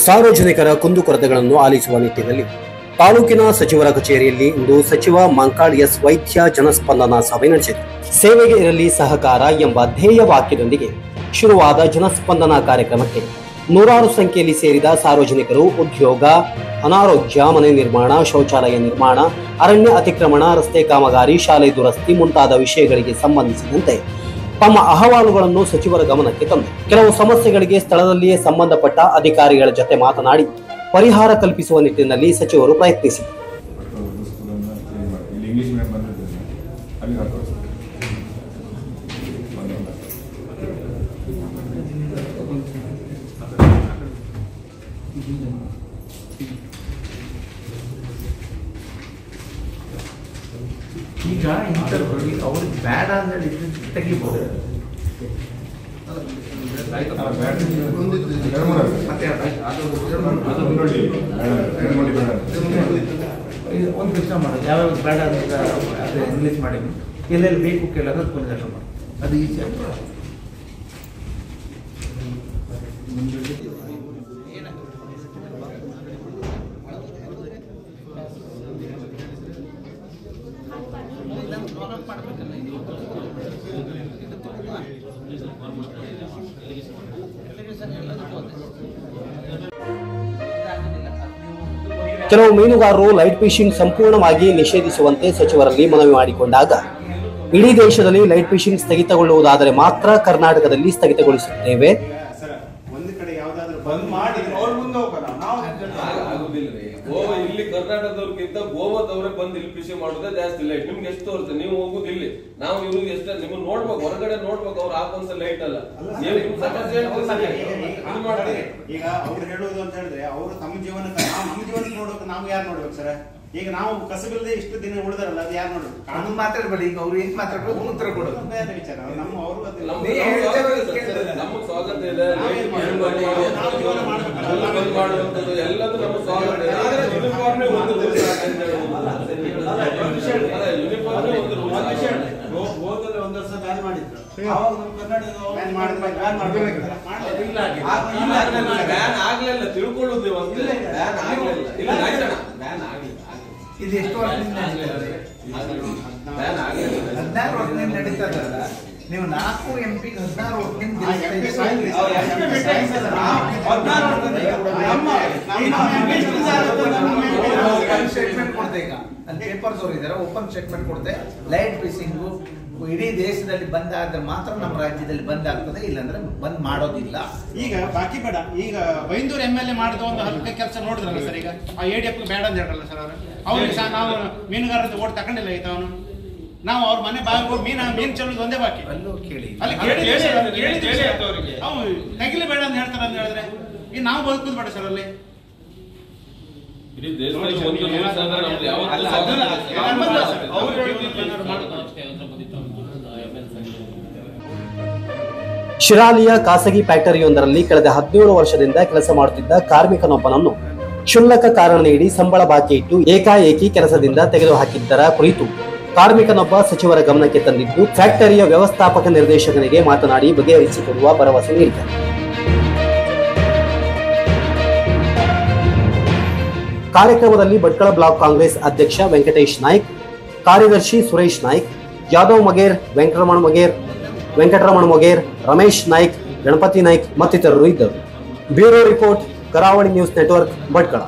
ಸಾರ್ವಜನಿಕರ ಕುಂದುಕೊರತೆಗಳನ್ನು ಆಲಿಸುವ ನಿಟ್ಟಿನಲ್ಲಿ ತಾಲೂಕಿನ ಸಚಿವರ ಕಚೇರಿಯಲ್ಲಿ ಇಂದು ಸಚಿವ ಮಂಕಾಳ್ ಎಸ್ ವೈದ್ಯ ಜನಸ್ಪಂದನ ಸಭೆ ನಡೆಸಿದರು. ಸೇವೆಗೆ ಇರಲಿ ಸಹಕಾರ ಎಂಬ ಧ್ಯೇಯ ವಾಕ್ಯದೊಂದಿಗೆ ಶುರುವಾದ ಜನಸ್ಪಂದನ ಕಾರ್ಯಕ್ರಮಕ್ಕೆ ನೂರಾರು ಸಂಖ್ಯೆಯಲ್ಲಿ ಸೇರಿದ ಸಾರ್ವಜನಿಕರು ಉದ್ಯೋಗ, ಅನಾರೋಗ್ಯ, ಮನೆ ನಿರ್ಮಾಣ, ಶೌಚಾಲಯ ನಿರ್ಮಾಣ, ಅರಣ್ಯ ಅತಿಕ್ರಮಣ, ರಸ್ತೆ ಕಾಮಗಾರಿ, ಶಾಲೆ ದುರಸ್ತಿ ಮುಂತಾದ ವಿಷಯಗಳಿಗೆ ಸಂಬಂಧಿಸಿದಂತೆ ತಮ್ಮ ಅಹವಾಲುಗಳನ್ನು ಸಚಿವರ ಗಮನಕ್ಕೆ ತಂದರು. ಕೆಲವು ಸಮಸ್ಯೆಗಳಿಗೆ ಸ್ಥಳದಲ್ಲಿಯೇ ಸಂಬಂಧಪಟ್ಟ ಅಧಿಕಾರಿಗಳ ಜೊತೆ ಮಾತನಾಡಿ ಪರಿಹಾರ ಕಲ್ಪಿಸುವ ನಿಟ್ಟಿನಲ್ಲಿ ಸಚಿವರು ಪ್ರಯತ್ನಿಸಿದರು. ಈಗ ಇಂಥವ್ರಿಗೆ ಅವ್ರಿಗೆ ಬೇಡ ಅಂದ್ರೆ ತೆಗಿಬಹುದು. ಒಂದು ಕೆಲಸ ಮಾಡೋದು, ಯಾವ್ಯಾವ ಬೇಡ ಅಂತ ಅದು ಇನ್ವೆಸ್ಟ್ ಮಾಡಿ ಎಲ್ಲೆಲ್ಲಿ ಬೇಕು ಕೇಳೋದು ಒಂದು ಕೆಲಸ ಮಾಡೋದು, ಅದು ಈಸಿ ಆಗ್ತದೆ. ಕೆಲವು ಮೀನುಗಾರರು ಲೈಟ್ ಫಿಶಿಂಗ್ ಸಂಪೂರ್ಣವಾಗಿ ನಿಷೇಧಿಸುವಂತೆ ಸಚಿವರಲ್ಲಿ ಮನವಿ ಮಾಡಿಕೊಂಡಾಗ ಇಡೀ ದೇಶದಲ್ಲಿ ಲೈಟ್ ಫಿಶಿಂಗ್ ಸ್ಥಗಿತಗೊಳ್ಳುವುದಾದರೆ ಮಾತ್ರ ಕರ್ನಾಟಕದಲ್ಲಿ ಸ್ಥಗಿತಗೊಳಿಸುತ್ತೇವೆ. ಇಲ್ಲಿ ಕರ್ನಾಟಕದವ್ರಿಗಿಂತ ಗೋವಾದವ್ರೆ ಬಂದು ಇಲ್ಲಿ ಫಿಶಿಂಗ್ ಮಾಡೋದೇ ಜಾಸ್ತಿ ಲೈಟ್. ನಿಮ್ಗೆ ಎಷ್ಟು ತೋರುತ್ತೆ, ನೀವು ಹೋಗುದು ಇಲ್ಲಿ, ನಾವು ಇವ್ರಿಗೆ ಎಷ್ಟ ನಿಮ್ಗೆ ನೋಡ್ಬೇಕು, ಹೊರಗಡೆ ನೋಡ್ಬೇಕು, ಅವ್ರು ಹಾಕೊಂತ ಲೈಟ್ ಅಲ್ಲ. ಈಗ ಅವ್ರು ಹೇಳುವುದು ಅಂತ ಹೇಳಿದ್ರೆ ಅವರು ತಮ್ಮ ಜೀವನಕ್ಕೆ, ನಮ್ಮ ಜೀವನಕ್ಕೆ ನೋಡ್ಬೇಕು, ನಾವು ಯಾರು ನೋಡ್ಬೇಕು ಸರ್? ಈಗ ನಾವು ಕಸಬಿಲ್ಲದೆ ಇಷ್ಟು ದಿನ ಉಳಿದಾರಲ್ಲ, ಅದು ಯಾರು ನೋಡ್ಬೇಕು? ಕಾನೂನು ಮಾತಾಡ್ಬೇಡಿ, ಈಗ ಅವ್ರು ಏನ್ ಮಾತಾಡ್ಬೇಕು ಉತ್ತರ ಕೊಡೋದು ಬೇರೆ ವಿಚಾರ. ನಮ್ಮ ಅವರು ನಮಗ್ ಸ್ವಾಗತ ಇದೆ, ಮಾಡುವಂಥದ್ದು ಎಲ್ಲದೂ ನಮ್ಗೆ ಸ್ವಾಗತ ಇದೆ. ಯೂನಿಫಾರ್ಮ್ ಒಂದು ಹೋದ್ರೆ ಒಂದು ವರ್ಷ ಬ್ಯಾನ್ ಮಾಡಿದ್ರು, ಅವಾಗ ನಮ್ಮ ಕರ್ನಾಟಕ ಬ್ಯಾನ್ ಆಗ್ಲಿಲ್ಲ, ತಿಳ್ಕೊಳ್ಳುದು ಬ್ಯಾನ್ ಆಗ್ಲಿಲ್ಲ. ಇಲ್ಲ ಬ್ಯಾನ್ ಆಗ್ಲಿಲ್ಲ. ಇದು ಎಷ್ಟು ವರ್ಷದಿಂದ 16 ವರ್ಷದಿಂದ ನಡೀತದಲ್ಲ. ನೀವು 4 MP 16 ವರ್ಷದಿಂದ ಸ್ಟೇಟ್ಮೆಂಟ್ ಕೊಡ್ತೆ. ಈಗ ಅಲ್ಲಿ ಪೇಪರ್ಸ್ ಅವ್ರು ಇದಾರೆ, ಓಪನ್ ಸ್ಟೇಟ್ಮೆಂಟ್ ಕೊಡ್ತೆ. ಲೈಟ್ ಫಿಶಿಂಗು ಇಡೀ ದೇಶದಲ್ಲಿ ಬಂದ್ ಆದ್ರೆ ಮಾತ್ರ ನಮ್ಮ ರಾಜ್ಯದಲ್ಲಿ ಬಂದ್ ಆಗ್ತದೆ, ಇಲ್ಲಾಂದ್ರೆ ಬಂದ್ ಮಾಡೋದಿಲ್ಲ. ಈಗ ಬಾಕಿ ಬೇಡ. ಈಗ ಬೈಂದೂರು MLA ಮಾಡಿದ ಒಂದು ಹಲ್ಕ ಕೆಲಸ ನೋಡಿದ್ರಲ್ಲ ಸರ್, ಈಗ ಆ ADF ಬೇಡ ಅಂತ ಹೇಳಲ್ಲ ಸರ್ ಅವ್ರಿಗೆ ಸಹ ನಾವು ಮೀನುಗಾರರ ಓಟ್ ತಗೊಂಡಿಲ್ಲ ಐತ ಅವನು. ನಾವು ಅವ್ರ ಮನೆ ಬಾಗಿಲು ಹೋಗಿ ಮೀನು ಚೆಲ್ಲೋದು ಒಂದೇ ಬಾಕಿ. ಅಲ್ಲೂ ಕೇಳಿ, ಅಲ್ಲಿ ಅವ್ನು ತೆಗಿಲಿ ಬೇಡ ಅಂತ ಹೇಳ್ತಾರ ಅಂತ ಹೇಳಿದ್ರೆ ಈಗ ನಾವು ಬದುಕುದು ಬೇಡ ಸರ್ ಅಲ್ಲಿ. ಇಡೀ ದೇಶದಲ್ಲಿ ಒಂದು ರೂಲ್ಸ್ ಅಂದ್ರೆ ನಮ್ದು ಯಾವತ್ತೂ ಶಿರಾಲಿಯ ಖಾಸಗಿ ಫ್ಯಾಕ್ಟರಿಯೊಂದರಲ್ಲಿ ಕಳೆದ 17 ವರ್ಷದಿಂದ ಕೆಲಸ ಮಾಡುತ್ತಿದ್ದ ಕಾರ್ಮಿಕನೊಬ್ಬನನ್ನು ಕ್ಷುಲ್ಲಕ ಕಾರಣ ನೀಡಿ ಸಂಬಳ ಬಾಕಿ ಇಟ್ಟು ಏಕಾಏಕಿ ಕೆಲಸದಿಂದ ತೆಗೆದುಹಾಕಿದ್ದರ ಕುರಿತು ಕಾರ್ಮಿಕನೊಬ್ಬ ಸಚಿವರ ಗಮನಕ್ಕೆ ತಂದಿದ್ದು ಫ್ಯಾಕ್ಟರಿಯ ವ್ಯವಸ್ಥಾಪಕ ನಿರ್ದೇಶಕನಿಗೆ ಮಾತನಾಡಿ ಬಗೆಹರಿಸಿಕೊಡುವ ಭರವಸೆ ನೀಡಿದ್ದಾರೆ. ಕಾರ್ಯಕ್ರಮದಲ್ಲಿ ಭಟ್ಕಳ ಬ್ಲಾಕ್ ಕಾಂಗ್ರೆಸ್ ಅಧ್ಯಕ್ಷ ವೆಂಕಟೇಶ್ ನಾಯ್ಕ್, ಕಾರ್ಯದರ್ಶಿ ಸುರೇಶ್ ನಾಯ್ಕ್, ಯಾದವ್ ಮಗೇರ್, ವೆಂಕಟರಮಣ ಮೊಗೇರ್, ರಮೇಶ್ ನಾಯ್ಕ್, ಗಣಪತಿ ನಾಯ್ಕ್ ಮತ್ತಿತರರು ಇದ್ದರು. ಬ್ಯೂರೋ ರಿಪೋರ್ಟ್, ಕರಾವಳಿ ನ್ಯೂಸ್ ನೆಟ್ವರ್ಕ್, ಭಟ್ಕಳ.